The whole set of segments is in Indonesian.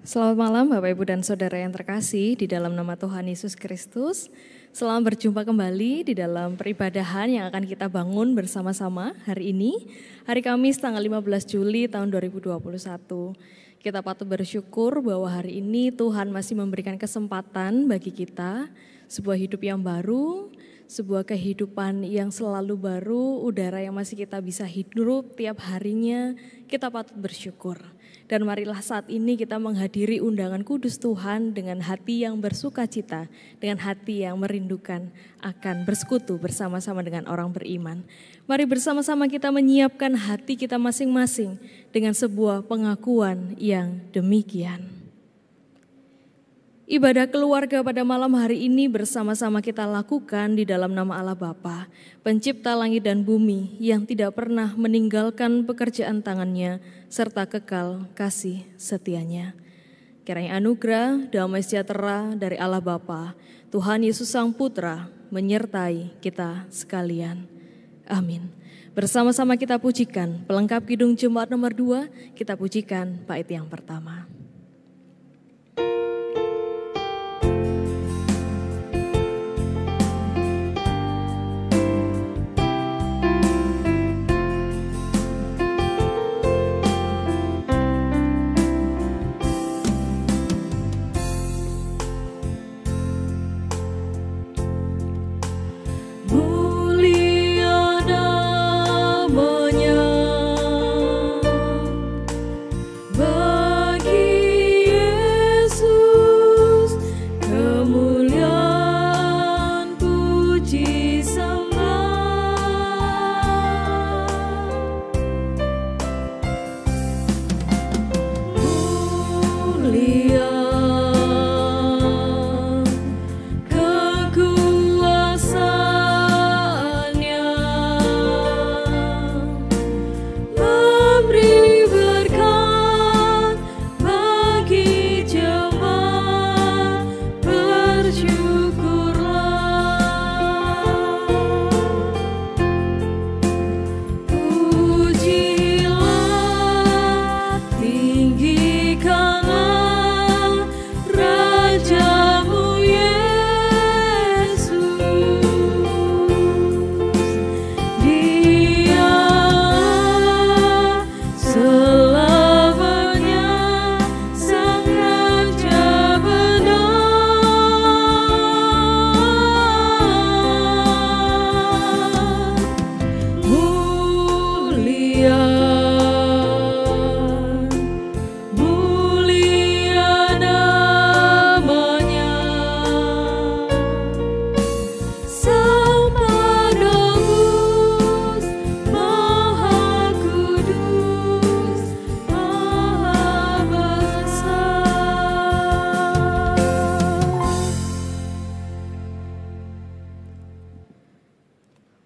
Selamat malam Bapak Ibu dan Saudara yang terkasih di dalam nama Tuhan Yesus Kristus. Selamat berjumpa kembali di dalam peribadahan yang akan kita bangun bersama-sama hari ini. Hari Kamis tanggal 15 Juli tahun 2021. Kita patut bersyukur bahwa hari ini Tuhan masih memberikan kesempatan bagi kita sebuah hidup yang baru, sebuah kehidupan yang selalu baru, udara yang masih kita bisa hidup tiap harinya, kita patut bersyukur. Dan marilah saat ini kita menghadiri undangan kudus Tuhan dengan hati yang bersuka cita, dengan hati yang merindukan akan bersekutu bersama-sama dengan orang beriman. Mari bersama-sama kita menyiapkan hati kita masing-masing dengan sebuah pengakuan yang demikian. Ibadah keluarga pada malam hari ini bersama-sama kita lakukan di dalam nama Allah Bapa, pencipta langit dan bumi yang tidak pernah meninggalkan pekerjaan tangannya serta kekal kasih setianya. Kiranya anugerah, damai sejahtera dari Allah Bapa, Tuhan Yesus Sang Putra menyertai kita sekalian. Amin. Bersama-sama kita pujikan pelengkap Kidung Jemaat nomor 2, kita pujikan bait yang pertama.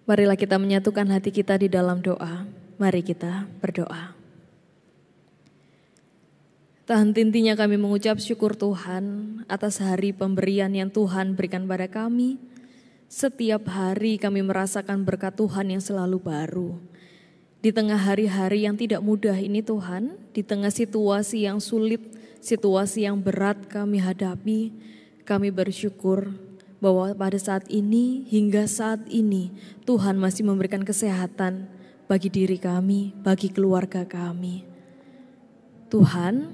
Marilah kita menyatukan hati kita di dalam doa. Mari kita berdoa. Tak henti-hentinya kami mengucap syukur Tuhan atas hari pemberian yang Tuhan berikan pada kami. Setiap hari kami merasakan berkat Tuhan yang selalu baru. Di tengah hari-hari yang tidak mudah ini Tuhan, di tengah situasi yang sulit, situasi yang berat kami hadapi, kami bersyukur bahwa pada saat ini, hingga saat ini, Tuhan masih memberikan kesehatan bagi diri kami, bagi keluarga kami. Tuhan,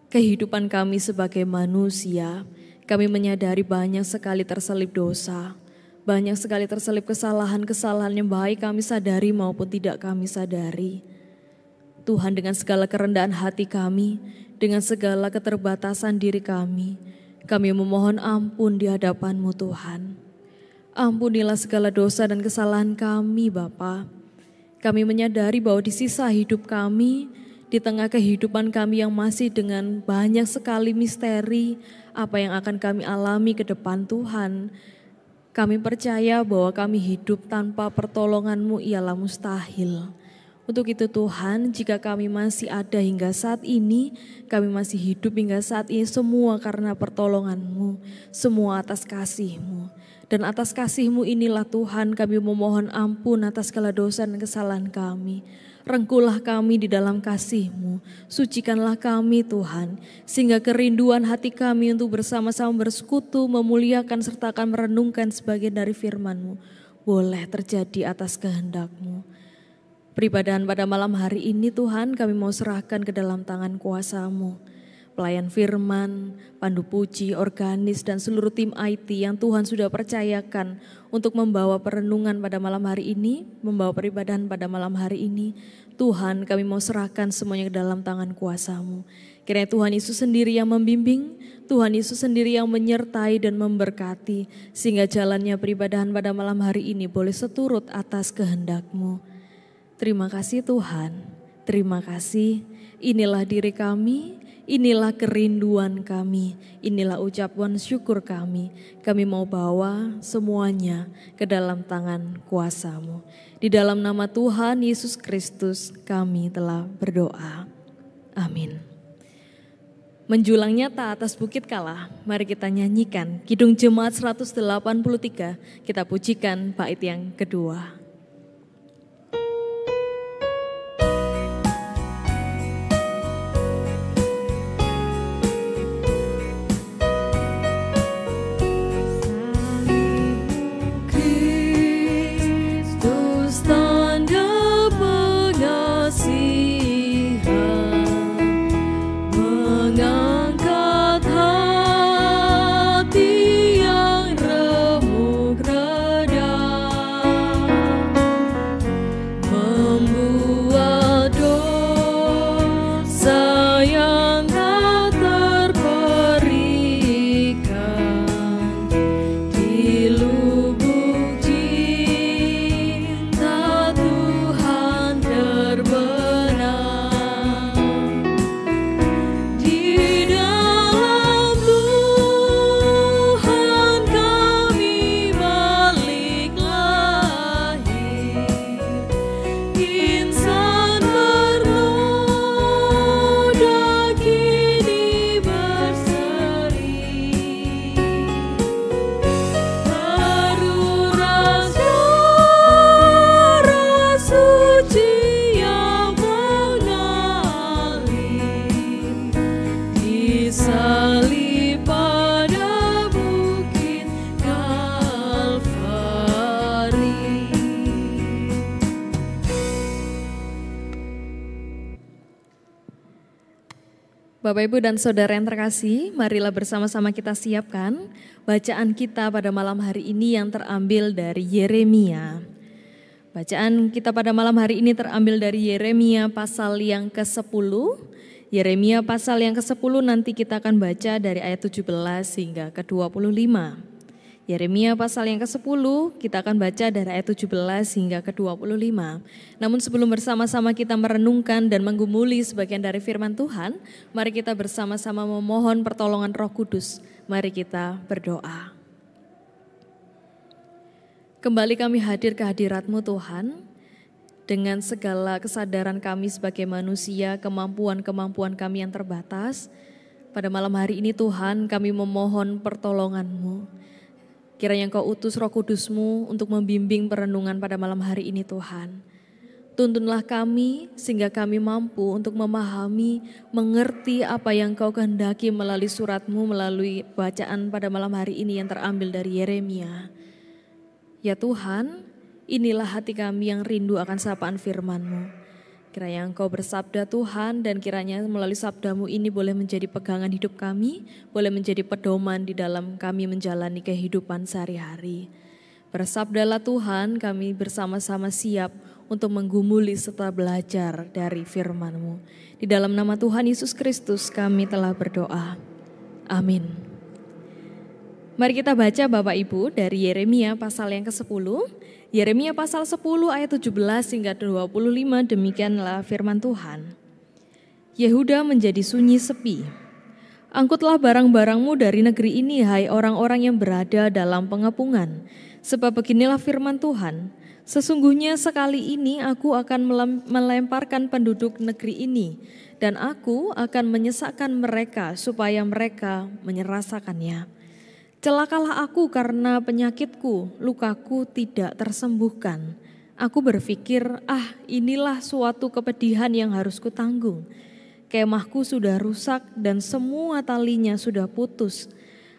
kehidupan kami sebagai manusia, kami menyadari banyak sekali terselip dosa, banyak sekali terselip kesalahan-kesalahan yang baik kami sadari maupun tidak kami sadari. Tuhan, dengan segala kerendahan hati kami, dengan segala keterbatasan diri kami memohon ampun di hadapan-Mu Tuhan. Ampunilah segala dosa dan kesalahan kami Bapa. Kami menyadari bahwa di sisa hidup kami, di tengah kehidupan kami yang masih dengan banyak sekali misteri, apa yang akan kami alami ke depan Tuhan. Kami percaya bahwa kami hidup tanpa pertolongan-Mu ialah mustahil. Untuk itu Tuhan, jika kami masih ada hingga saat ini, kami masih hidup hingga saat ini, semua karena pertolongan-Mu, semua atas kasih-Mu. Dan atas kasih-Mu inilah Tuhan kami memohon ampun atas segala dosa dan kesalahan kami. Rengkulah kami di dalam kasih-Mu, sucikanlah kami Tuhan, sehingga kerinduan hati kami untuk bersama-sama bersekutu, memuliakan serta akan merenungkan sebagian dari firman-Mu, boleh terjadi atas kehendak-Mu. Peribadahan pada malam hari ini Tuhan kami mau serahkan ke dalam tangan kuasa-Mu. Pelayan firman, pandu puji, organis, dan seluruh tim IT yang Tuhan sudah percayakan untuk membawa perenungan pada malam hari ini, membawa peribadahan pada malam hari ini. Tuhan, kami mau serahkan semuanya ke dalam tangan kuasa-Mu. Kiranya Tuhan Yesus sendiri yang membimbing, Tuhan Yesus sendiri yang menyertai dan memberkati, sehingga jalannya peribadahan pada malam hari ini boleh seturut atas kehendak-Mu. Terima kasih Tuhan, terima kasih. Inilah diri kami. Inilah kerinduan kami, inilah ucapan syukur kami. Kami mau bawa semuanya ke dalam tangan kuasa-Mu. Di dalam nama Tuhan Yesus Kristus kami telah berdoa. Amin. Menjulang nyata atas bukit Kala, mari kita nyanyikan Kidung Jemaat 183, kita pujikan bait yang kedua. Bapak, Ibu, dan Saudara yang terkasih, marilah bersama-sama kita siapkan bacaan kita pada malam hari ini yang terambil dari Yeremia. Bacaan kita pada malam hari ini terambil dari Yeremia pasal yang ke-10. Yeremia pasal yang ke-10 nanti kita akan baca dari ayat 17 hingga ke-25. Yeremia pasal yang ke-10 kita akan baca dari ayat 17 hingga ke-25. Namun sebelum bersama-sama kita merenungkan dan menggumuli sebagian dari firman Tuhan, mari kita bersama-sama memohon pertolongan Roh Kudus. Mari kita berdoa. Kembali kami hadir ke hadirat-Mu Tuhan, dengan segala kesadaran kami sebagai manusia, kemampuan-kemampuan kami yang terbatas. Pada malam hari ini Tuhan kami memohon pertolongan-Mu. Kiranya Engkau utus Roh Kudus-Mu untuk membimbing perenungan pada malam hari ini Tuhan. Tuntunlah kami sehingga kami mampu untuk memahami, mengerti apa yang Engkau kehendaki melalui surat-Mu, melalui bacaan pada malam hari ini yang terambil dari Yeremia. Ya Tuhan, inilah hati kami yang rindu akan sapaan firman-Mu. Kiranya Engkau bersabda Tuhan, dan kiranya melalui sabda-Mu ini boleh menjadi pegangan hidup kami, boleh menjadi pedoman di dalam kami menjalani kehidupan sehari-hari. Bersabdalah Tuhan, kami bersama-sama siap untuk menggumuli serta belajar dari firman-Mu. Di dalam nama Tuhan Yesus Kristus kami telah berdoa. Amin. Mari kita baca Bapak Ibu dari Yeremia pasal yang ke-10. Yeremia pasal 10 ayat 17 hingga 25, demikianlah firman Tuhan. Yehuda menjadi sunyi sepi. Angkutlah barang-barangmu dari negeri ini, hai orang-orang yang berada dalam pengepungan. Sebab beginilah firman Tuhan, sesungguhnya sekali ini aku akan melemparkan penduduk negeri ini, dan aku akan menyesakkan mereka supaya mereka menyerasakannya. Celakalah aku karena penyakitku, lukaku tidak tersembuhkan. Aku berpikir, inilah suatu kepedihan yang harus kutanggung. Kemahku sudah rusak dan semua talinya sudah putus.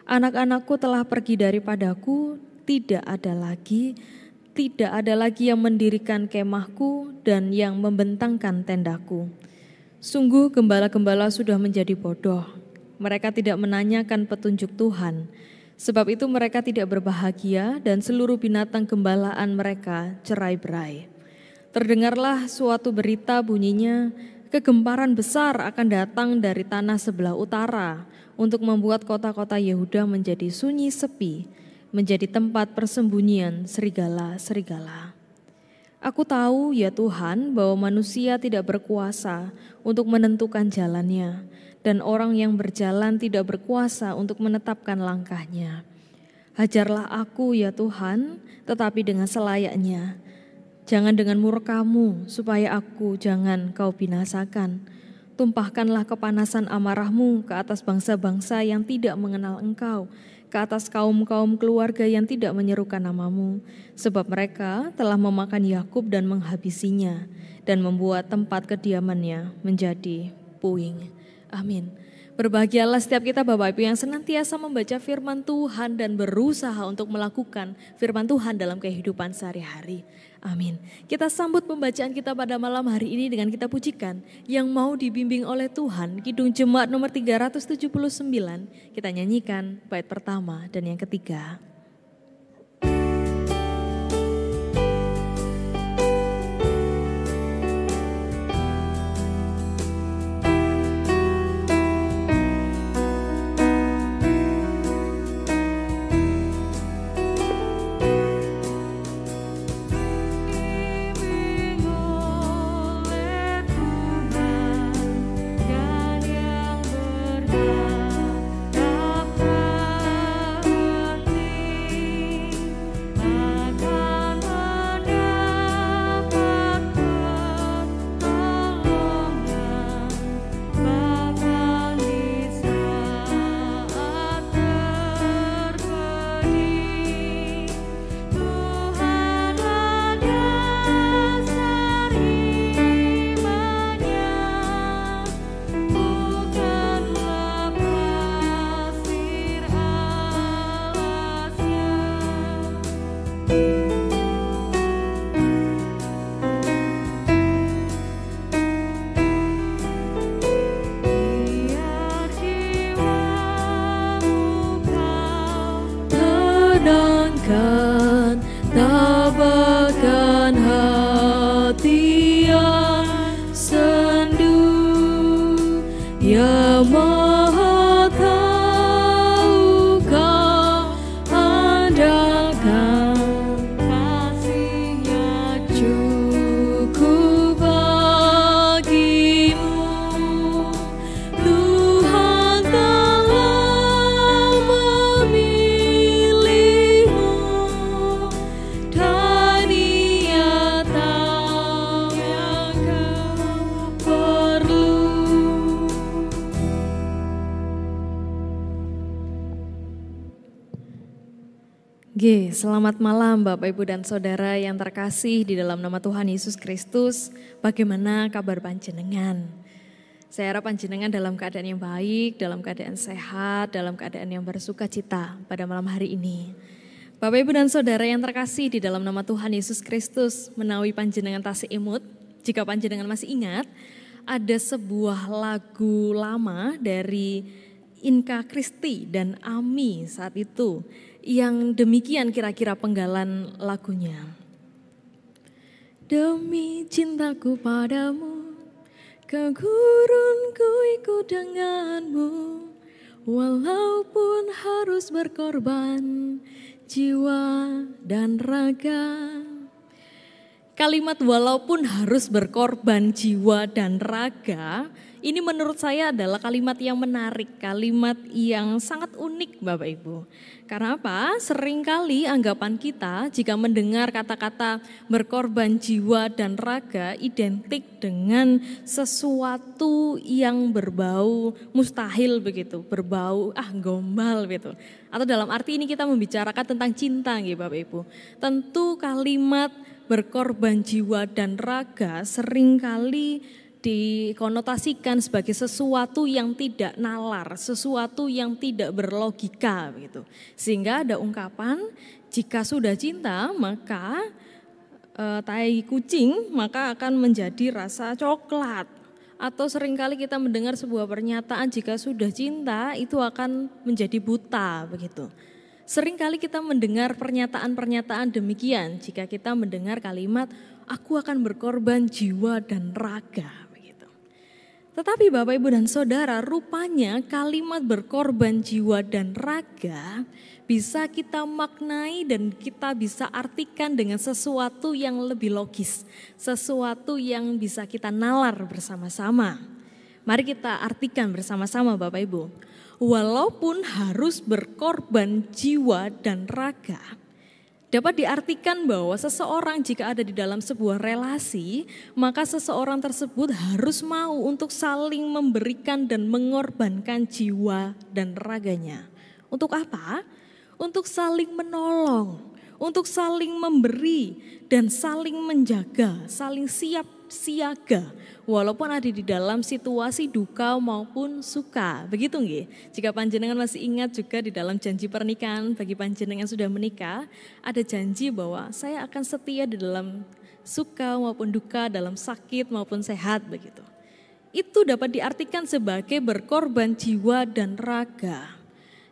Anak-anakku telah pergi daripadaku, tidak ada lagi yang mendirikan kemahku dan yang membentangkan tendaku. Sungguh gembala-gembala sudah menjadi bodoh. Mereka tidak menanyakan petunjuk Tuhan. Sebab itu mereka tidak berbahagia dan seluruh binatang gembalaan mereka cerai-berai. Terdengarlah suatu berita bunyinya, kegemparan besar akan datang dari tanah sebelah utara untuk membuat kota-kota Yehuda menjadi sunyi sepi, menjadi tempat persembunyian serigala-serigala. Aku tahu ya Tuhan bahwa manusia tidak berkuasa untuk menentukan jalannya, dan orang yang berjalan tidak berkuasa untuk menetapkan langkahnya. Hajarlah aku ya Tuhan, tetapi dengan selayaknya. Jangan dengan murka-Mu, supaya aku jangan Kau binasakan. Tumpahkanlah kepanasan amarah-Mu ke atas bangsa-bangsa yang tidak mengenal Engkau, ke atas kaum-kaum keluarga yang tidak menyerukan nama-Mu, sebab mereka telah memakan Yakub dan menghabisinya, dan membuat tempat kediamannya menjadi puing. Amin. Berbahagialah setiap kita Bapak Ibu yang senantiasa membaca firman Tuhan dan berusaha untuk melakukan firman Tuhan dalam kehidupan sehari-hari. Amin. Kita sambut pembacaan kita pada malam hari ini dengan kita pujikan yang mau dibimbing oleh Tuhan. Kidung Jemaat nomor 379, kita nyanyikan bait pertama dan yang ketiga. Tabakan hati yang sendu, ya Maha Tahu Kau andalkan kasih-Nya cukup bagimu. Tuhan telah memilihmu dan Ia tahu yang kau perlu. Selamat malam Bapak Ibu dan Saudara yang terkasih di dalam nama Tuhan Yesus Kristus. Bagaimana kabar panjenengan? Saya harap panjenengan dalam keadaan yang baik, dalam keadaan sehat, dalam keadaan yang bersuka cita pada malam hari ini. Bapak Ibu dan Saudara yang terkasih di dalam nama Tuhan Yesus Kristus, menawi panjenengan tasih imut, jika panjenengan masih ingat, ada sebuah lagu lama dari Inka Kristi dan Ami saat itu, yang demikian kira-kira penggalan lagunya. Demi cintaku padamu, ke gurunku ikut denganmu, walaupun harus berkorban jiwa dan raga. Kalimat walaupun harus berkorban jiwa dan raga, ini menurut saya adalah kalimat yang menarik, kalimat yang sangat unik Bapak Ibu. Karena apa? Seringkali anggapan kita jika mendengar kata-kata berkorban jiwa dan raga identik dengan sesuatu yang berbau mustahil begitu, berbau gombal gitu. Atau dalam arti ini kita membicarakan tentang cinta gitu Bapak Ibu. Tentu kalimat berkorban jiwa dan raga seringkali dikonotasikan sebagai sesuatu yang tidak nalar, sesuatu yang tidak berlogika begitu. Sehingga ada ungkapan, jika sudah cinta maka tai kucing maka akan menjadi rasa coklat. Atau seringkali kita mendengar sebuah pernyataan, jika sudah cinta itu akan menjadi buta begitu. Seringkali kita mendengar pernyataan-pernyataan demikian jika kita mendengar kalimat aku akan berkorban jiwa dan raga begitu. Tetapi Bapak Ibu dan Saudara, rupanya kalimat berkorban jiwa dan raga bisa kita maknai dan kita bisa artikan dengan sesuatu yang lebih logis, sesuatu yang bisa kita nalar bersama-sama. Mari kita artikan bersama-sama Bapak Ibu. Walaupun harus berkorban jiwa dan raga, dapat diartikan bahwa seseorang jika ada di dalam sebuah relasi, maka seseorang tersebut harus mau untuk saling memberikan dan mengorbankan jiwa dan raganya. Untuk apa? Untuk saling menolong, untuk saling memberi dan saling menjaga, saling siap siaga walaupun ada di dalam situasi duka maupun suka. Begitu nggih? Jika panjenengan masih ingat juga di dalam janji pernikahan bagi panjenengan yang sudah menikah, ada janji bahwa saya akan setia di dalam suka maupun duka, dalam sakit maupun sehat begitu. Itu dapat diartikan sebagai berkorban jiwa dan raga.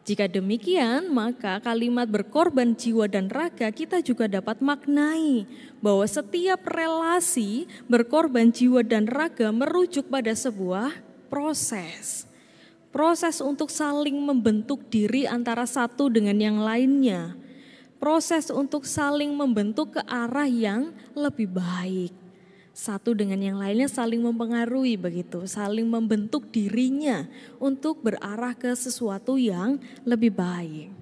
Jika demikian, maka kalimat berkorban jiwa dan raga kita juga dapat maknai bahwa setiap relasi berkorban jiwa dan raga merujuk pada sebuah proses. Proses untuk saling membentuk diri antara satu dengan yang lainnya. Proses untuk saling membentuk ke arah yang lebih baik. Satu dengan yang lainnya saling mempengaruhi begitu, saling membentuk dirinya untuk berarah ke sesuatu yang lebih baik.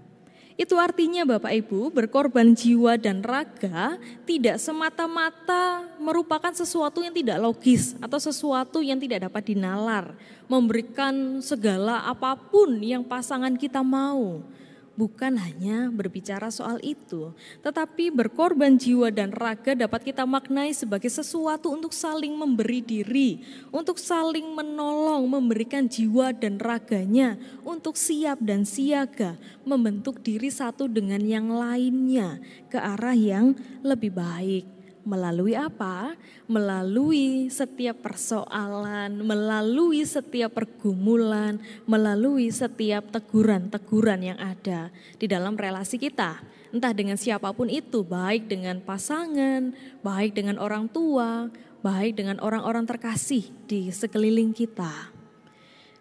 Itu artinya Bapak Ibu, berkorban jiwa dan raga tidak semata-mata merupakan sesuatu yang tidak logis atau sesuatu yang tidak dapat dinalar, memberikan segala apapun yang pasangan kita mau. Bukan hanya berbicara soal itu, tetapi berkorban jiwa dan raga dapat kita maknai sebagai sesuatu untuk saling memberi diri, untuk saling menolong, memberikan jiwa dan raganya, untuk siap dan siaga, membentuk diri satu dengan yang lainnya ke arah yang lebih baik. Melalui apa? Melalui setiap persoalan, melalui setiap pergumulan, melalui setiap teguran-teguran yang ada di dalam relasi kita. Entah dengan siapapun itu, baik dengan pasangan, baik dengan orang tua, baik dengan orang-orang terkasih di sekeliling kita.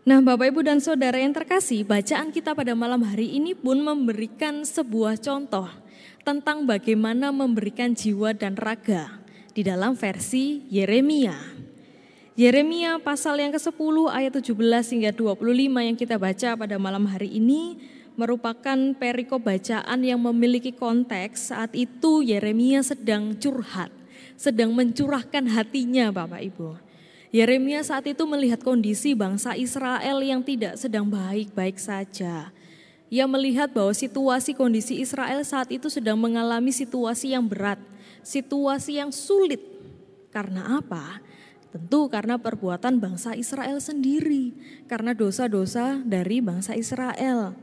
Nah Bapak Ibu dan Saudara yang terkasih, bacaan kita pada malam hari ini pun memberikan sebuah contoh tentang bagaimana memberikan jiwa dan raga di dalam versi Yeremia. Yeremia pasal yang ke-10 ayat 17 hingga 25 yang kita baca pada malam hari ini merupakan perikop bacaan yang memiliki konteks saat itu Yeremia sedang curhat, sedang mencurahkan hatinya Bapak Ibu. Yeremia saat itu melihat kondisi bangsa Israel yang tidak sedang baik-baik saja. Ia melihat bahwa situasi kondisi Israel saat itu sedang mengalami situasi yang berat, situasi yang sulit. Karena apa? Tentu karena perbuatan bangsa Israel sendiri, karena dosa-dosa dari bangsa Israel.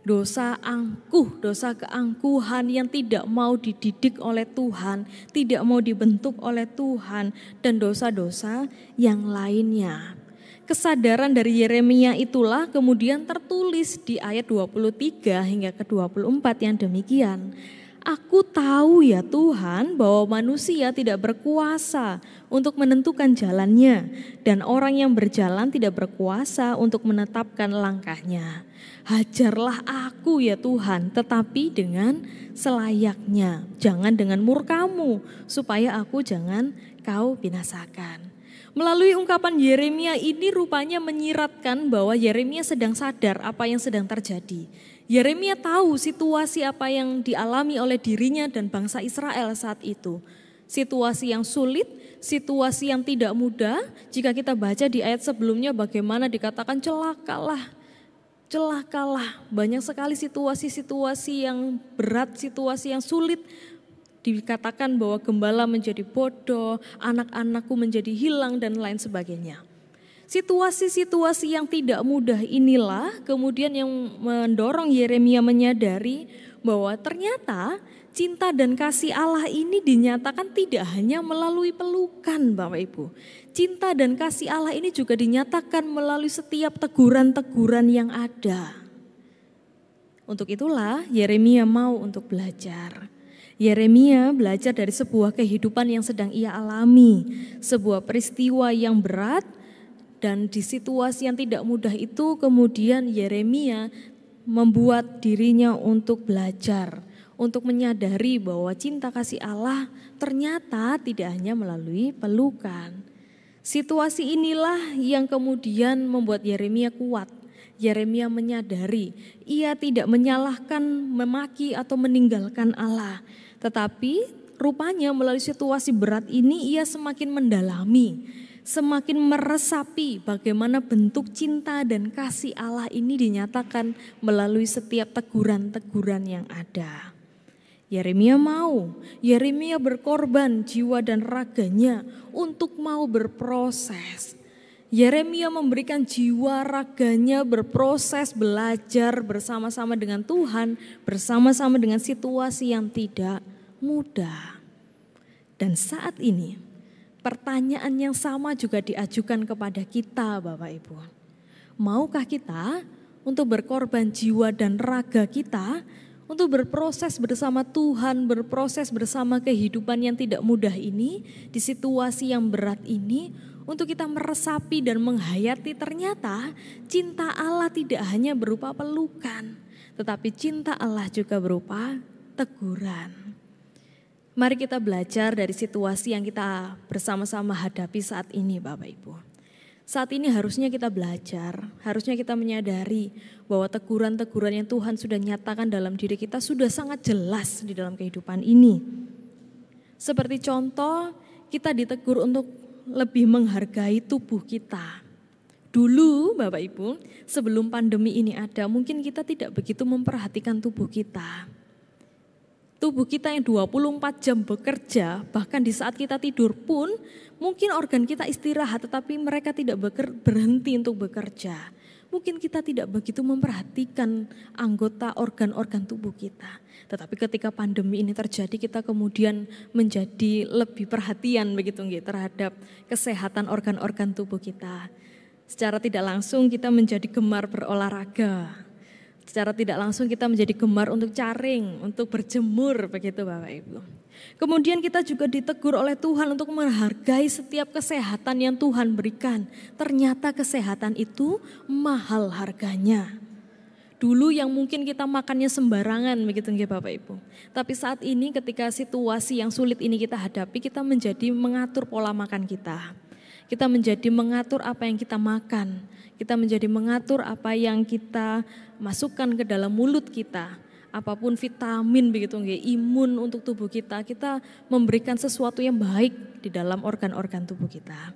Dosa angkuh, dosa keangkuhan yang tidak mau dididik oleh Tuhan, tidak mau dibentuk oleh Tuhan, dan dosa-dosa yang lainnya. Kesadaran dari Yeremia itulah kemudian tertulis di ayat 23 hingga ke-24 yang demikian. Aku tahu ya Tuhan bahwa manusia tidak berkuasa untuk menentukan jalannya dan orang yang berjalan tidak berkuasa untuk menetapkan langkahnya. Hajarlah aku ya Tuhan tetapi dengan selayaknya, jangan dengan murkamu supaya aku jangan kau binasakan. Melalui ungkapan Yeremia ini rupanya menyiratkan bahwa Yeremia sedang sadar apa yang sedang terjadi. Yeremia tahu situasi apa yang dialami oleh dirinya dan bangsa Israel saat itu. Situasi yang sulit, situasi yang tidak mudah. Jika kita baca di ayat sebelumnya bagaimana dikatakan celakalah. Celakalah, banyak sekali situasi-situasi yang berat, situasi yang sulit Dikatakan bahwa gembala menjadi bodoh, anak-anakku menjadi hilang dan lain sebagainya. Situasi-situasi yang tidak mudah inilah kemudian yang mendorong Yeremia menyadari bahwa ternyata cinta dan kasih Allah ini dinyatakan tidak hanya melalui pelukan Bapak Ibu. Cinta dan kasih Allah ini juga dinyatakan melalui setiap teguran-teguran yang ada. Untuk itulah Yeremia mau untuk belajar. Yeremia belajar dari sebuah kehidupan yang sedang ia alami, sebuah peristiwa yang berat, dan di situasi yang tidak mudah itu kemudian Yeremia membuat dirinya untuk belajar, untuk menyadari bahwa cinta kasih Allah ternyata tidak hanya melalui pelukan. Situasi inilah yang kemudian membuat Yeremia kuat. Yeremia menyadari ia tidak menyalahkan, memaki atau meninggalkan Allah. Tetapi rupanya melalui situasi berat ini ia semakin mendalami, semakin meresapi bagaimana bentuk cinta dan kasih Allah ini dinyatakan melalui setiap teguran-teguran yang ada. Yeremia berkorban jiwa dan raganya untuk mau berproses. Yeremia memberikan jiwa raganya berproses, belajar bersama-sama dengan Tuhan, bersama-sama dengan situasi yang tidak mudah. Dan saat ini pertanyaan yang sama juga diajukan kepada kita Bapak Ibu. Maukah kita untuk berkorban jiwa dan raga kita untuk berproses bersama Tuhan, berproses bersama kehidupan yang tidak mudah ini, di situasi yang berat ini, untuk kita meresapi dan menghayati ternyata cinta Allah tidak hanya berupa pelukan, tetapi cinta Allah juga berupa teguran. Mari kita belajar dari situasi yang kita bersama-sama hadapi saat ini Bapak Ibu. Saat ini harusnya kita belajar, harusnya kita menyadari bahwa teguran-teguran yang Tuhan sudah nyatakan dalam diri kita sudah sangat jelas di dalam kehidupan ini. Seperti contoh, kita ditegur untuk lebih menghargai tubuh kita. Dulu Bapak Ibu, sebelum pandemi ini ada, mungkin kita tidak begitu memperhatikan tubuh kita. Tubuh kita yang 24 jam bekerja, bahkan di saat kita tidur pun, mungkin organ kita istirahat, tetapi mereka tidak berhenti untuk bekerja. Mungkin kita tidak begitu memperhatikan anggota organ-organ tubuh kita. Tetapi ketika pandemi ini terjadi, kita kemudian menjadi lebih perhatian begitu terhadap kesehatan organ-organ tubuh kita. Secara tidak langsung kita menjadi gemar berolahraga. Secara tidak langsung kita menjadi gemar untuk caring, untuk berjemur begitu Bapak Ibu. Kemudian kita juga ditegur oleh Tuhan untuk menghargai setiap kesehatan yang Tuhan berikan. Ternyata kesehatan itu mahal harganya. Dulu yang mungkin kita makannya sembarangan begitu Bapak Ibu. Tapi saat ini ketika situasi yang sulit ini kita hadapi, kita menjadi mengatur pola makan kita. Kita menjadi mengatur apa yang kita makan. Kita menjadi mengatur apa yang kita masukkan ke dalam mulut kita. Apapun vitamin begitu, imun untuk tubuh kita. Kita memberikan sesuatu yang baik di dalam organ-organ tubuh kita.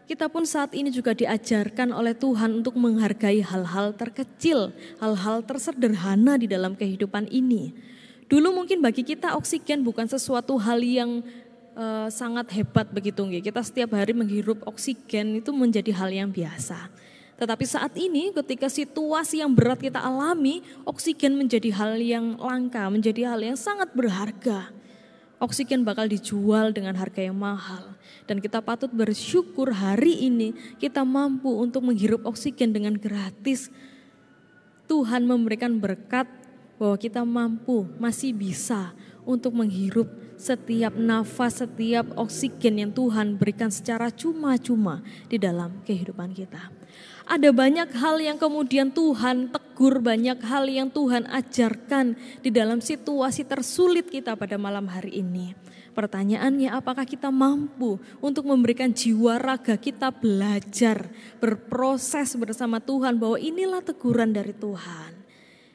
Kita pun saat ini juga diajarkan oleh Tuhan untuk menghargai hal-hal terkecil, hal-hal tersederhana di dalam kehidupan ini. Dulu mungkin bagi kita oksigen bukan sesuatu hal yang sangat hebat begitu. Kita setiap hari menghirup oksigen itu menjadi hal yang biasa. Tetapi saat ini ketika situasi yang berat kita alami, oksigen menjadi hal yang langka, menjadi hal yang sangat berharga. Oksigen bakal dijual dengan harga yang mahal. Dan kita patut bersyukur hari ini kita mampu untuk menghirup oksigen dengan gratis. Tuhan memberikan berkat bahwa kita mampu, masih bisa untuk menghirup setiap nafas, setiap oksigen yang Tuhan berikan secara cuma-cuma di dalam kehidupan kita. Ada banyak hal yang kemudian Tuhan tegur, banyak hal yang Tuhan ajarkan di dalam situasi tersulit kita pada malam hari ini. Pertanyaannya, apakah kita mampu untuk memberikan jiwa raga kita belajar, berproses bersama Tuhan bahwa inilah teguran dari Tuhan.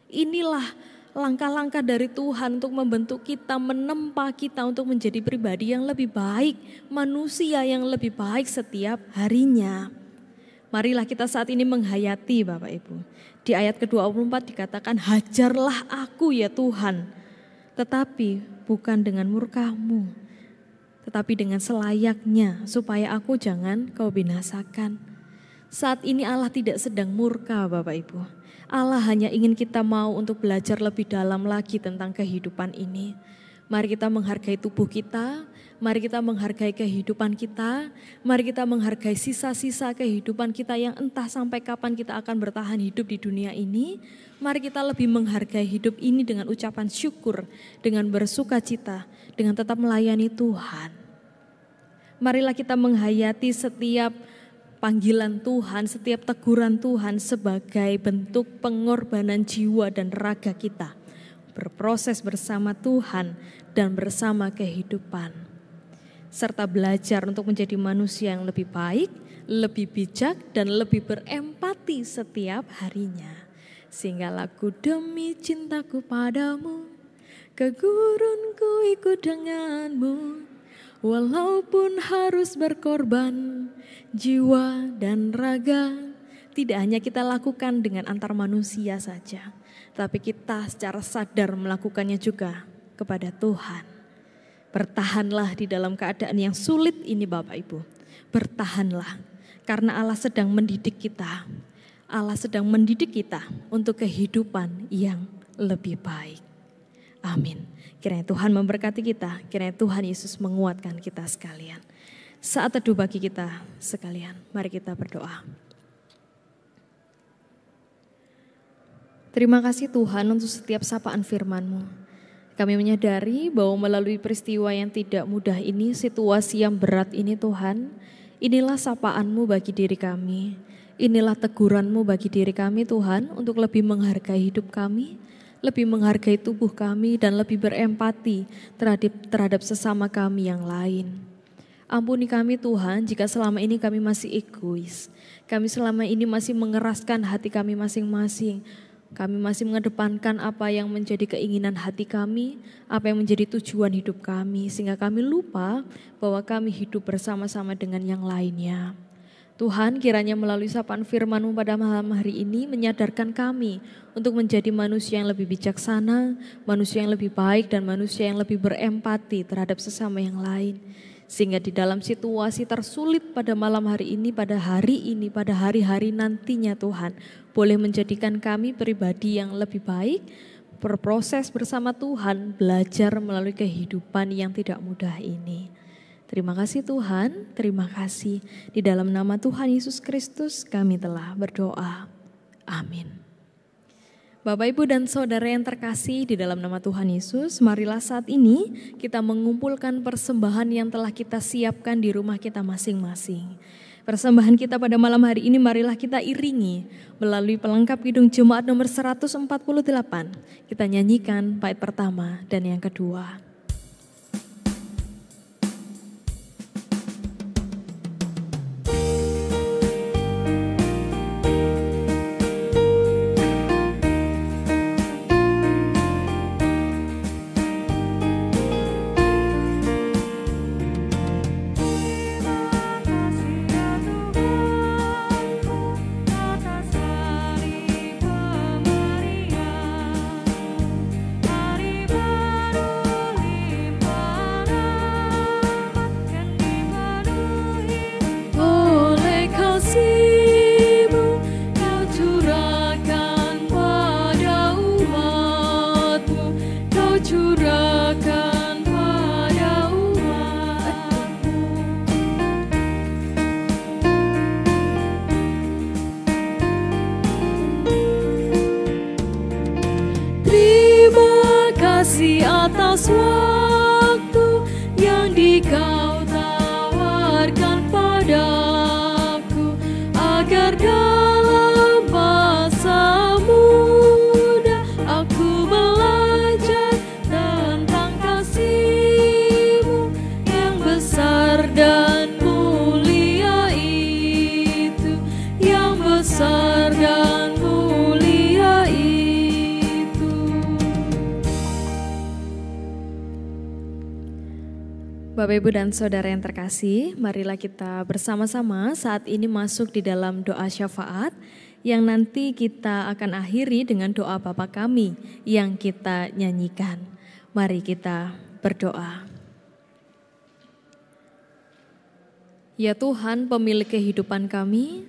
Inilah langkah-langkah dari Tuhan untuk membentuk kita, menempa kita untuk menjadi pribadi yang lebih baik, manusia yang lebih baik setiap harinya. Marilah kita saat ini menghayati Bapak Ibu. Di ayat ke-24 dikatakan, hajarlah aku ya Tuhan. tetapi bukan dengan murka-Mu, tetapi dengan selayaknya, supaya aku jangan Kau binasakan. Saat ini Allah tidak sedang murka, Bapak Ibu. Allah hanya ingin kita mau untuk belajar lebih dalam lagi tentang kehidupan ini. Mari kita menghargai tubuh kita, mari kita menghargai kehidupan kita, mari kita menghargai sisa-sisa kehidupan kita yang entah sampai kapan kita akan bertahan hidup di dunia ini. Mari kita lebih menghargai hidup ini dengan ucapan syukur, dengan bersukacita, dengan tetap melayani Tuhan. Marilah kita menghayati setiap panggilan Tuhan, setiap teguran Tuhan sebagai bentuk pengorbanan jiwa dan raga kita. Berproses bersama Tuhan dan bersama kehidupan. Serta belajar untuk menjadi manusia yang lebih baik, lebih bijak, dan lebih berempati setiap harinya. Sehingga laku demi cintaku padamu, ke gurunku ikut denganmu. Walaupun harus berkorban jiwa dan raga, tidak hanya kita lakukan dengan antar manusia saja, tapi kita secara sadar melakukannya juga kepada Tuhan. Bertahanlah di dalam keadaan yang sulit ini Bapak Ibu. Bertahanlah karena Allah sedang mendidik kita. Allah sedang mendidik kita untuk kehidupan yang lebih baik. Amin. Kiranya Tuhan memberkati kita, kiranya Tuhan Yesus menguatkan kita sekalian. Saat teduh bagi kita sekalian, mari kita berdoa. Terima kasih Tuhan untuk setiap sapaan firman-Mu. Kami menyadari bahwa melalui peristiwa yang tidak mudah ini, situasi yang berat ini Tuhan, inilah sapaan-Mu bagi diri kami. Inilah teguran-Mu bagi diri kami Tuhan untuk lebih menghargai hidup kami, lebih menghargai tubuh kami dan lebih berempati terhadap sesama kami yang lain. Ampuni kami Tuhan jika selama ini kami masih egois. Kami selama ini masih mengeraskan hati kami masing-masing. Kami masih mengedepankan apa yang menjadi keinginan hati kami, apa yang menjadi tujuan hidup kami. Sehingga kami lupa bahwa kami hidup bersama-sama dengan yang lainnya. Tuhan, kiranya melalui sapaan firman-Mu pada malam hari ini menyadarkan kami untuk menjadi manusia yang lebih bijaksana, manusia yang lebih baik, dan manusia yang lebih berempati terhadap sesama yang lain. Sehingga di dalam situasi tersulit pada malam hari ini, pada hari-hari nantinya Tuhan, boleh menjadikan kami pribadi yang lebih baik, berproses bersama Tuhan, belajar melalui kehidupan yang tidak mudah ini. Terima kasih Tuhan, terima kasih. Di dalam nama Tuhan Yesus Kristus kami telah berdoa. Amin. Bapak, Ibu, dan Saudara yang terkasih di dalam nama Tuhan Yesus, marilah saat ini kita mengumpulkan persembahan yang telah kita siapkan di rumah kita masing-masing. Persembahan kita pada malam hari ini marilah kita iringi melalui pelengkap Kidung Jemaat nomor 148. Kita nyanyikan bait pertama dan yang kedua. Atas waktu yang Kau tawarkan padaku, agar dalam masa muda aku belajar tentang kasih-Mu yang besar dan mulia itu, yang besar dan mulia itu. Bapak, Ibu, dan Saudara yang terkasih, marilah kita bersama-sama saat ini masuk di dalam doa syafaat yang nanti kita akan akhiri dengan doa Bapa Kami yang kita nyanyikan. Mari kita berdoa. Ya Tuhan, pemilik kehidupan kami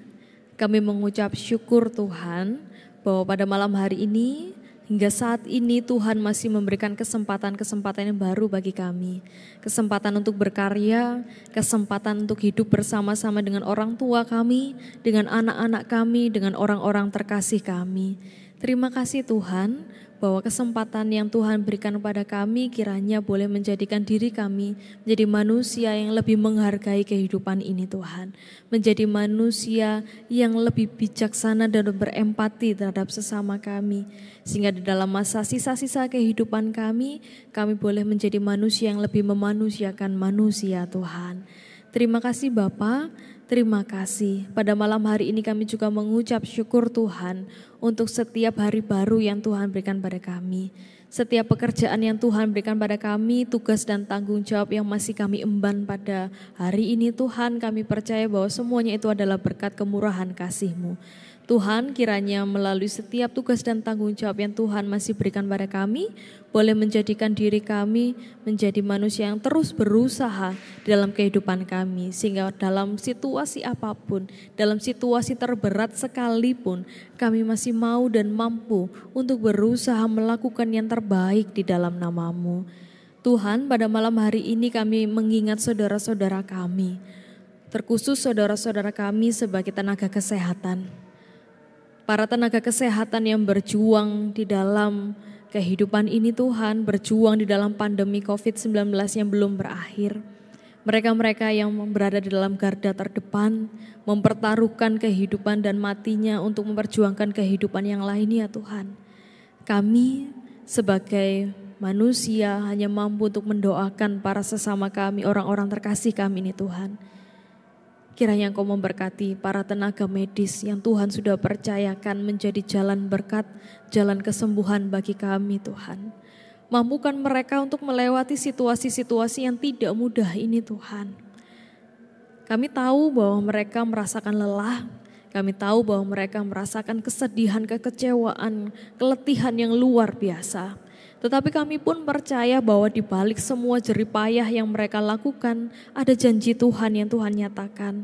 mengucap syukur Tuhan bahwa pada malam hari ini hingga saat ini Tuhan masih memberikan kesempatan-kesempatan yang baru bagi kami. Kesempatan untuk berkarya, kesempatan untuk hidup bersama-sama dengan orang tua kami, dengan anak-anak kami, dengan orang-orang terkasih kami. Terima kasih Tuhan bahwa kesempatan yang Tuhan berikan kepada kami kiranya boleh menjadikan diri kami menjadi manusia yang lebih menghargai kehidupan ini Tuhan. Menjadi manusia yang lebih bijaksana dan berempati terhadap sesama kami. Sehingga di dalam masa sisa-sisa kehidupan kami boleh menjadi manusia yang lebih memanusiakan manusia Tuhan. Terima kasih Bapa. Terima kasih. Pada malam hari ini kami juga mengucap syukur Tuhan untuk setiap hari baru yang Tuhan berikan pada kami. Setiap pekerjaan yang Tuhan berikan pada kami, tugas dan tanggung jawab yang masih kami emban pada hari ini Tuhan, kami percaya bahwa semuanya itu adalah berkat kemurahan kasih-Mu. Tuhan, kiranya melalui setiap tugas dan tanggung jawab yang Tuhan masih berikan pada kami, boleh menjadikan diri kami menjadi manusia yang terus berusaha dalam kehidupan kami. Sehingga dalam situasi apapun, dalam situasi terberat sekalipun, kami masih mau dan mampu untuk berusaha melakukan yang terbaik di dalam nama-Mu. Tuhan, pada malam hari ini kami mengingat saudara-saudara kami, terkhusus saudara-saudara kami sebagai tenaga kesehatan. Para tenaga kesehatan yang berjuang di dalam kehidupan ini Tuhan, berjuang di dalam pandemi COVID-19 yang belum berakhir. Mereka-mereka yang berada di dalam garda terdepan, mempertaruhkan kehidupan dan matinya untuk memperjuangkan kehidupan yang lain ya Tuhan. Kami sebagai manusia hanya mampu untuk mendoakan para sesama kami, orang-orang terkasih kami ini Tuhan. Kiranya Engkau memberkati para tenaga medis yang Tuhan sudah percayakan menjadi jalan berkat, jalan kesembuhan bagi kami Tuhan. Mampukan mereka untuk melewati situasi-situasi yang tidak mudah ini Tuhan. Kami tahu bahwa mereka merasakan lelah, kami tahu bahwa mereka merasakan kesedihan, kekecewaan, keletihan yang luar biasa. Tetapi kami pun percaya bahwa di balik semua jerih payah yang mereka lakukan, ada janji Tuhan yang Tuhan nyatakan.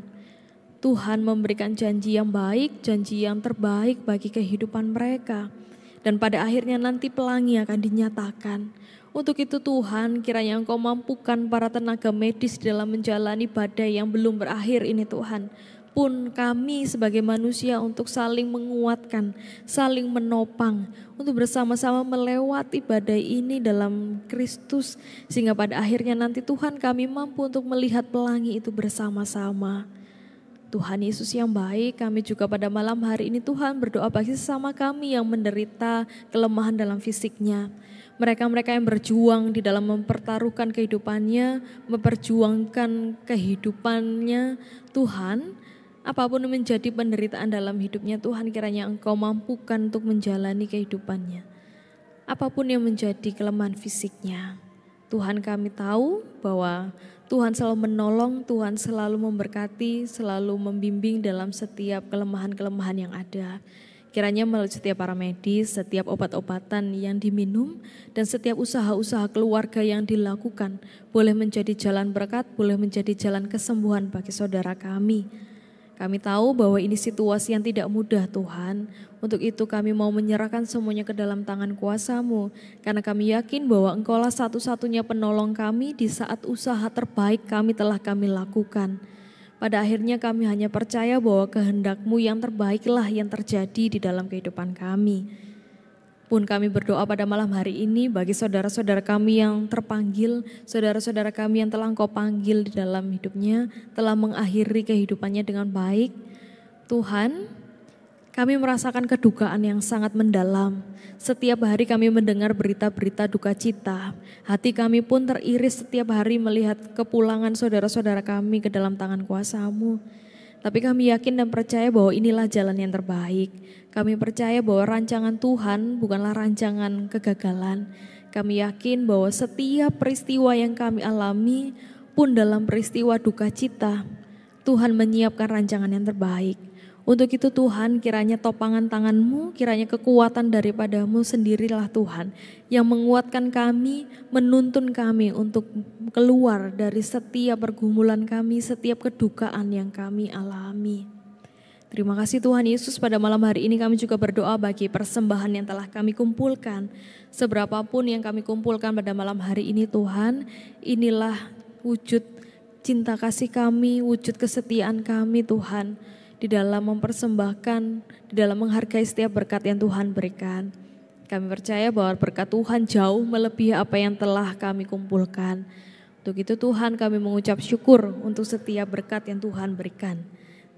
Tuhan memberikan janji yang baik, janji yang terbaik bagi kehidupan mereka. Dan pada akhirnya nanti pelangi akan dinyatakan. Untuk itu Tuhan, kiranya Engkau mampukan para tenaga medis dalam menjalani badai yang belum berakhir ini Tuhan. Pun kami sebagai manusia untuk saling menguatkan, saling menopang, untuk bersama-sama melewati badai ini dalam Kristus. Sehingga pada akhirnya nanti Tuhan kami mampu untuk melihat pelangi itu bersama-sama. Tuhan Yesus yang baik, kami juga pada malam hari ini Tuhan berdoa bagi sesama kami yang menderita kelemahan dalam fisiknya. Mereka-mereka yang berjuang di dalam mempertaruhkan kehidupannya, memperjuangkan kehidupannya Tuhan. Apapun yang menjadi penderitaan dalam hidupnya Tuhan, kiranya Engkau mampukan untuk menjalani kehidupannya. Apapun yang menjadi kelemahan fisiknya, Tuhan kami tahu bahwa Tuhan selalu menolong, Tuhan selalu memberkati, selalu membimbing dalam setiap kelemahan-kelemahan yang ada. Kiranya melalui setiap para medis, setiap obat-obatan yang diminum, dan setiap usaha-usaha keluarga yang dilakukan, boleh menjadi jalan berkat, boleh menjadi jalan kesembuhan bagi saudara kami. Kami tahu bahwa ini situasi yang tidak mudah Tuhan. Untuk itu kami mau menyerahkan semuanya ke dalam tangan kuasa-Mu. Karena kami yakin bahwa Engkaulah satu-satunya penolong kami di saat usaha terbaik kami lakukan. Pada akhirnya kami hanya percaya bahwa kehendak-Mu yang terbaiklah yang terjadi di dalam kehidupan kami. Pun kami berdoa pada malam hari ini bagi saudara-saudara kami yang terpanggil, saudara-saudara kami yang telah Engkau panggil di dalam hidupnya, telah mengakhiri kehidupannya dengan baik. Tuhan, kami merasakan kedukaan yang sangat mendalam. Setiap hari kami mendengar berita-berita duka cita. Hati kami pun teriris setiap hari melihat kepulangan saudara-saudara kami ke dalam tangan kuasa-Mu. Tapi kami yakin dan percaya bahwa inilah jalan yang terbaik. Kami percaya bahwa rancangan Tuhan bukanlah rancangan kegagalan. Kami yakin bahwa setiap peristiwa yang kami alami pun dalam peristiwa duka cita, Tuhan menyiapkan rancangan yang terbaik. Untuk itu Tuhan, kiranya topangan tangan-Mu, kiranya kekuatan daripada-Mu sendirilah Tuhan, yang menguatkan kami, menuntun kami untuk keluar dari setiap pergumulan kami, setiap kedukaan yang kami alami. Terima kasih Tuhan Yesus, pada malam hari ini kami juga berdoa bagi persembahan yang telah kami kumpulkan. Seberapapun yang kami kumpulkan pada malam hari ini Tuhan, inilah wujud cinta kasih kami, wujud kesetiaan kami Tuhan, di dalam mempersembahkan, di dalam menghargai setiap berkat yang Tuhan berikan. Kami percaya bahwa berkat Tuhan jauh melebihi apa yang telah kami kumpulkan. Untuk itu Tuhan, kami mengucap syukur untuk setiap berkat yang Tuhan berikan.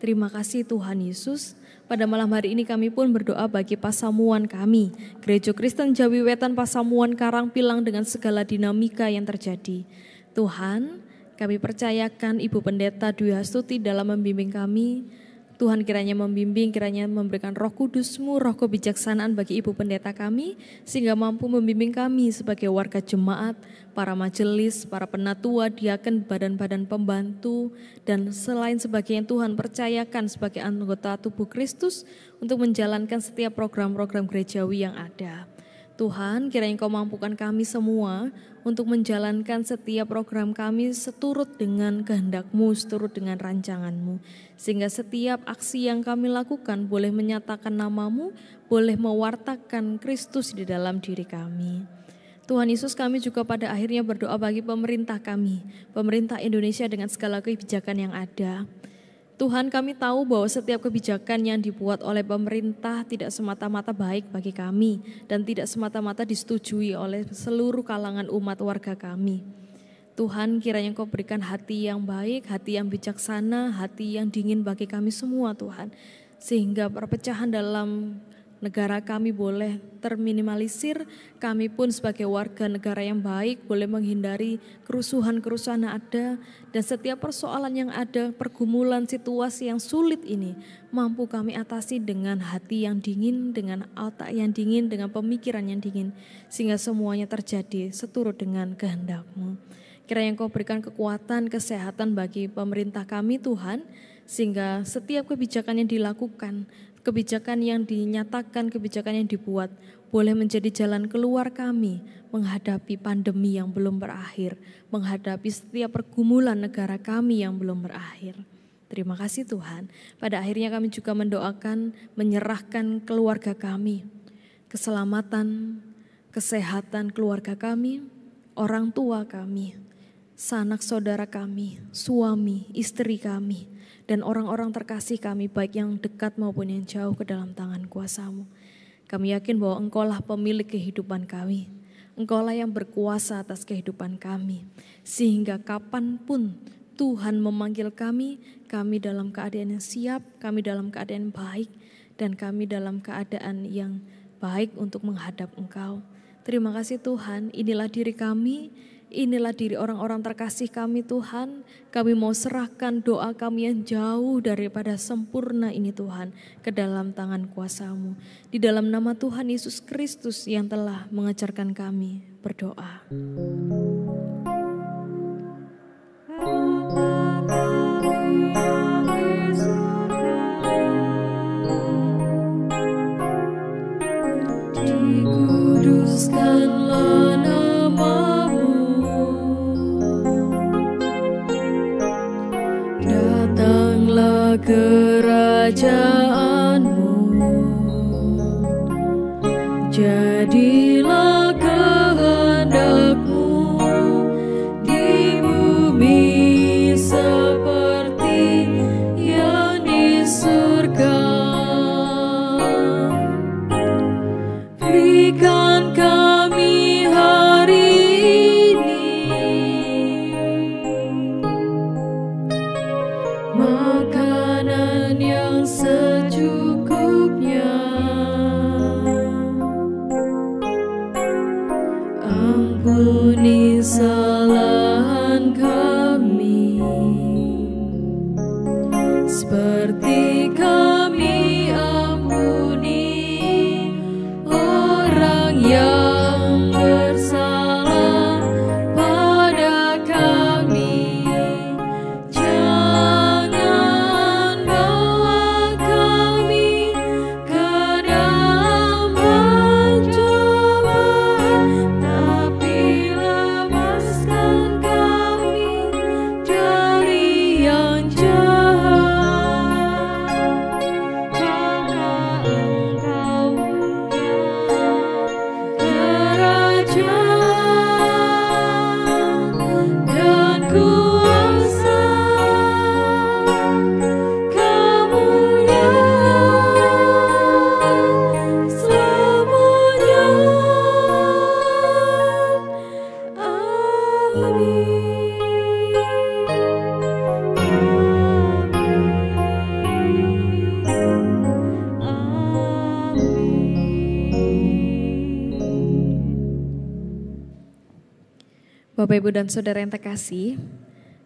Terima kasih Tuhan Yesus. Pada malam hari ini kami pun berdoa bagi pasamuan kami, Gereja Kristen Jawi Wetan Pasamuan Karangpilang, dengan segala dinamika yang terjadi. Tuhan, kami percayakan Ibu Pendeta Dwi Astuti dalam membimbing kami. Tuhan kiranya membimbing, kiranya memberikan Roh Kudus-Mu, roh kebijaksanaan bagi Ibu Pendeta kami, sehingga mampu membimbing kami sebagai warga jemaat, para majelis, para penatua, diaken, badan-badan pembantu, dan selain sebagainya Tuhan percayakan sebagai anggota tubuh Kristus untuk menjalankan setiap program-program gerejawi yang ada. Tuhan, kiranya Engkau mampukan kami semua untuk menjalankan setiap program kami seturut dengan kehendak-Mu, seturut dengan rancangan-Mu. Sehingga setiap aksi yang kami lakukan boleh menyatakan nama-Mu, boleh mewartakan Kristus di dalam diri kami. Tuhan Yesus, kami juga pada akhirnya berdoa bagi pemerintah kami, pemerintah Indonesia dengan segala kebijakan yang ada. Tuhan, kami tahu bahwa setiap kebijakan yang dibuat oleh pemerintah tidak semata-mata baik bagi kami dan tidak semata-mata disetujui oleh seluruh kalangan umat warga kami. Tuhan, kiranya Engkau berikan hati yang baik, hati yang bijaksana, hati yang dingin bagi kami semua Tuhan. Sehingga perpecahan dalam negara kami boleh terminimalisir, kami pun sebagai warga negara yang baik boleh menghindari kerusuhan-kerusuhan yang ada, dan setiap persoalan yang ada, pergumulan situasi yang sulit ini mampu kami atasi dengan hati yang dingin, dengan otak yang dingin, dengan pemikiran yang dingin, sehingga semuanya terjadi seturut dengan kehendak-Mu. Kiranya Engkau berikan kekuatan, kesehatan bagi pemerintah kami Tuhan, sehingga setiap kebijakan yang dilakukan, kebijakan yang dinyatakan, kebijakan yang dibuat boleh menjadi jalan keluar kami menghadapi pandemi yang belum berakhir, menghadapi setiap pergumulan negara kami yang belum berakhir. Terima kasih Tuhan. Pada akhirnya kami juga mendoakan, menyerahkan keluarga kami, keselamatan, kesehatan keluarga kami, orang tua kami, sanak saudara kami, suami, istri kami, dan orang-orang terkasih kami baik yang dekat maupun yang jauh ke dalam tangan kuasa-Mu. Kami yakin bahwa Engkau-lah pemilik kehidupan kami. Engkau-lah yang berkuasa atas kehidupan kami. Sehingga kapanpun Tuhan memanggil kami dalam keadaan yang siap, kami dalam keadaan yang baik, dan kami dalam keadaan yang baik untuk menghadap Engkau. Terima kasih Tuhan, inilah diri kami, inilah diri orang-orang terkasih kami Tuhan. Kami mau serahkan doa kami yang jauh daripada sempurna ini Tuhan ke dalam tangan kuasa-Mu. Di dalam nama Tuhan Yesus Kristus yang telah mengajarkan kami berdoa. Dikuduskanlah nama-Mu, datanglah kerajaan-Mu, jadilah kehendak-Mu di bumi seperti yang di surga. Berikan kami hari ini makanan yang sejuk Bapak, Ibu, dan Saudara yang terkasih,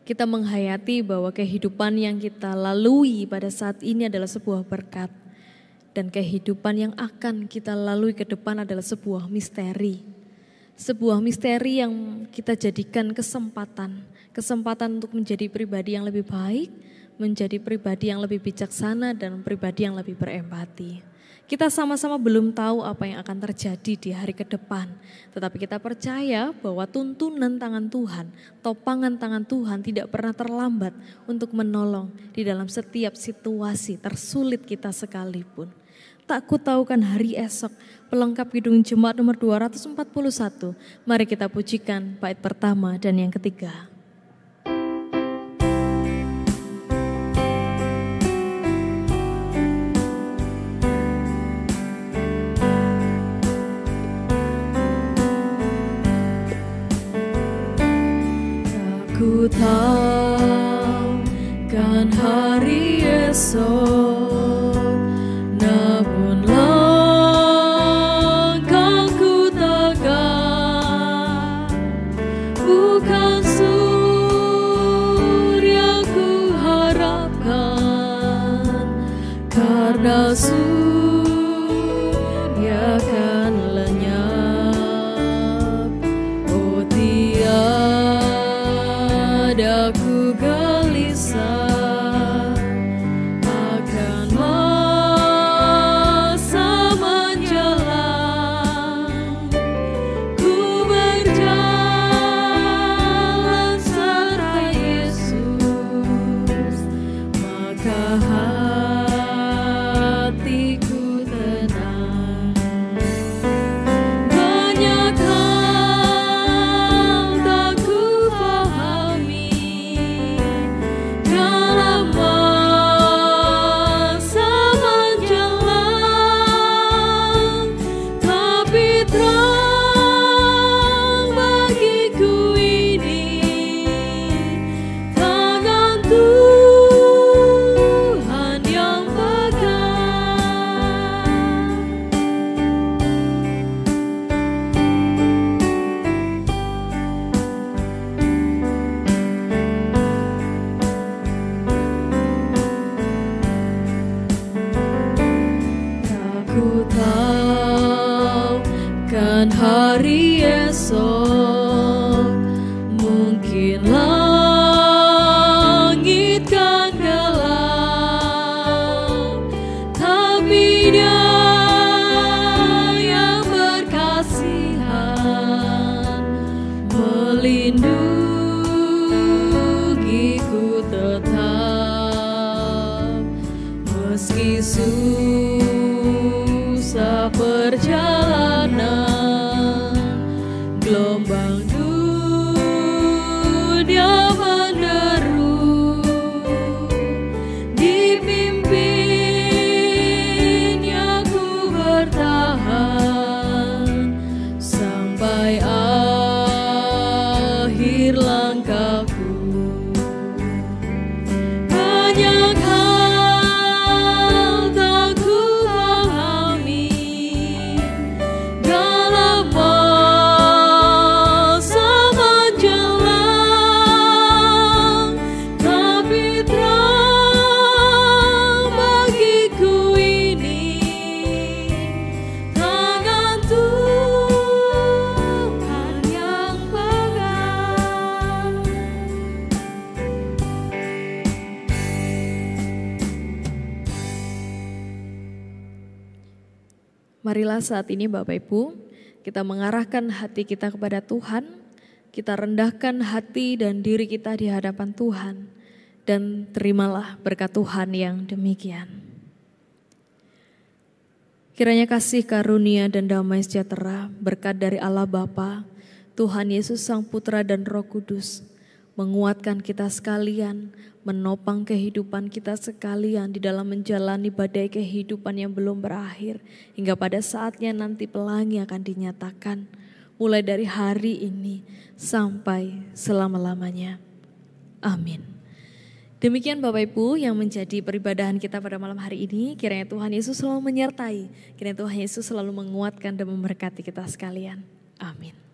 kita menghayati bahwa kehidupan yang kita lalui pada saat ini adalah sebuah berkat. Dan kehidupan yang akan kita lalui ke depan adalah sebuah misteri. Sebuah misteri yang kita jadikan kesempatan. Kesempatan untuk menjadi pribadi yang lebih baik, menjadi pribadi yang lebih bijaksana, dan pribadi yang lebih berempati. Kita sama-sama belum tahu apa yang akan terjadi di hari ke depan. Tetapi kita percaya bahwa tuntunan tangan Tuhan, topangan tangan Tuhan tidak pernah terlambat untuk menolong di dalam setiap situasi tersulit kita sekalipun. Tak kutahukan hari esok, pelengkap Kidung Jemaat nomor 241. Mari kita pujikan bait pertama dan yang ketiga. Ku tahu kan hari esok, namun langkahku tegak, bukan surya ku harapkan, karena surya kan lenyap. Oh tiada ku gelisah akan masa menjelang, ku berjalan serta Yesus, maka hatiku tenang. Banyak hal tak ku pahami dalam masa menjelang, tapi terang bagiku ini tangan Tuhan yang pegang. Aku tahu kan hari esok, mungkin langit kan gelap, tapi Dia yang berkasihan melindungiku tetap, meski susah perjalanan, gelombang dunia meneru, dipimpinnya ku bertahan sampai akhir langkahku. Banyak hal tak ku pahami dalam masa menjelang, tapi terang bagiku ini tangan Tuhan yang pegang. Marilah saat ini Bapak Ibu, kita mengarahkan hati kita kepada Tuhan, kita rendahkan hati dan diri kita di hadapan Tuhan, dan terimalah berkat Tuhan yang demikian. Kiranya kasih karunia dan damai sejahtera, berkat dari Allah Bapa, Tuhan Yesus Sang Putra dan Roh Kudus, menguatkan kita sekalian, menopang kehidupan kita sekalian di dalam menjalani badai kehidupan yang belum berakhir, hingga pada saatnya nanti pelangi akan dinyatakan, mulai dari hari ini sampai selama-lamanya. Amin. Demikian Bapak Ibu yang menjadi peribadahan kita pada malam hari ini. Kiranya Tuhan Yesus selalu menyertai, kiranya Tuhan Yesus selalu menguatkan dan memberkati kita sekalian. Amin.